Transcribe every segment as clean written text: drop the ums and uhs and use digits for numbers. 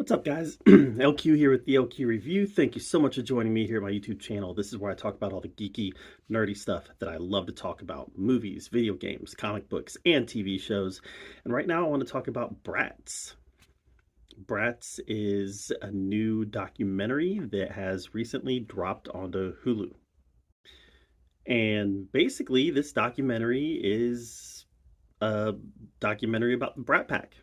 What's up, guys? LQ here with the LQ Review. Thank you so much for joining me here at my YouTube channel. This is where I talk about all the geeky, nerdy stuff that I love to talk about. Movies, video games, comic books, and TV shows. And right now I want to talk about BRATS. BRATS is a new documentary that has recently dropped onto Hulu. And basically, this documentary is a documentary about the Brat Pack.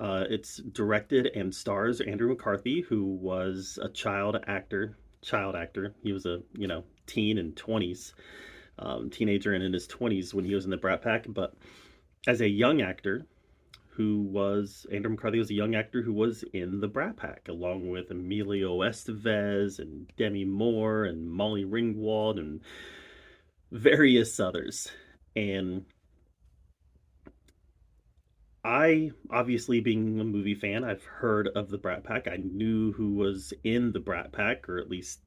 It's directed and stars Andrew McCarthy, who was a child actor. He was a teen and 20s, teenager and in his 20s when he was in the Brat Pack. But as a young actor, Andrew McCarthy was a young actor who was in the Brat Pack, along with Emilio Estevez and Demi Moore and Molly Ringwald and various others. And I, obviously being a movie fan, I've heard of the Brat Pack. I knew who was in the Brat Pack, or at least,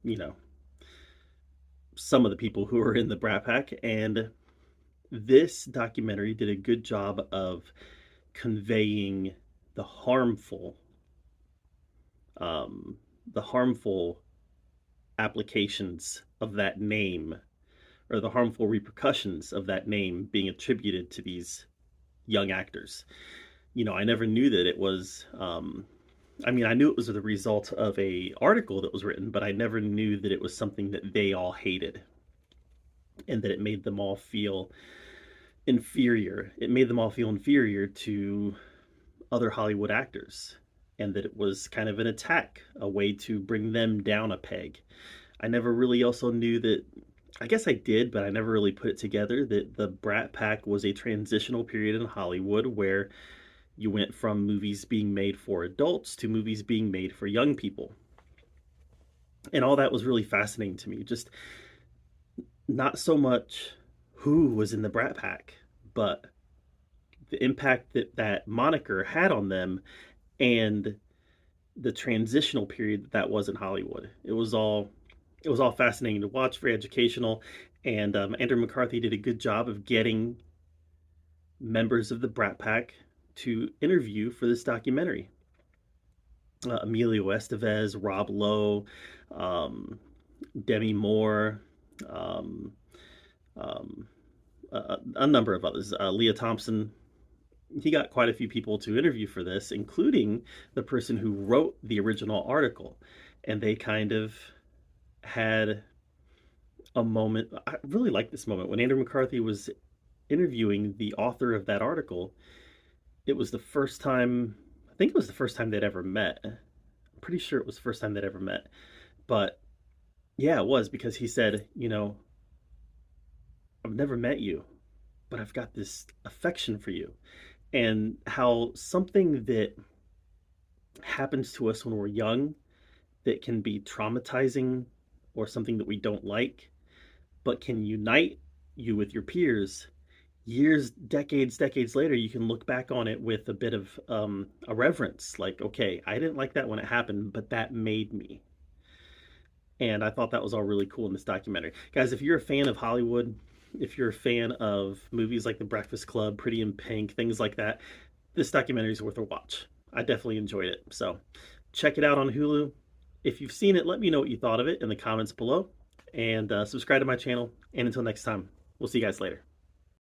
some of the people who were in the Brat Pack. And this documentary did a good job of conveying the harmful applications of that name, or the harmful repercussions of that name being attributed to these young actors. I never knew that it was, I knew it was the result of a article that was written, but I never knew that it was something that they all hated and that it made them all feel inferior. It made them all feel inferior to other Hollywood actors, and that it was kind of an attack, a way to bring them down a peg. I never really also knew that, I guess I did, but I never really put it together, that the Brat Pack was a transitional period in Hollywood where you went from movies being made for adults to movies being made for young people. And all that was really fascinating to me. Just not so much who was in the Brat Pack, but the impact that that moniker had on them and the transitional period that was in Hollywood. It was all fascinating to watch, very educational, and Andrew McCarthy did a good job of getting members of the Brat Pack to interview for this documentary. Emilio Estevez, Rob Lowe, Demi Moore, a number of others. Leah Thompson. He got quite a few people to interview for this, including the person who wrote the original article. And they kind of had a moment. I really like this moment when Andrew McCarthy was interviewing the author of that article. It was the first time, I think it was the first time they'd ever met. I'm pretty sure it was the first time they'd ever met. But yeah, it was, because he said, I've never met you, but I've got this affection for you. And how something that happens to us when we're young that can be traumatizing or something that we don't like, but can unite you with your peers, years, decades later, you can look back on it with a bit of a reverence. Like, okay, I didn't like that when it happened, but that made me. And I thought that was all really cool in this documentary. Guys, if you're a fan of Hollywood, if you're a fan of movies like The Breakfast Club, Pretty in Pink, things like that, this documentary is worth a watch. I definitely enjoyed it. So check it out on Hulu. If you've seen it, let me know what you thought of it in the comments below. And subscribe to my channel. And until next time, we'll see you guys later.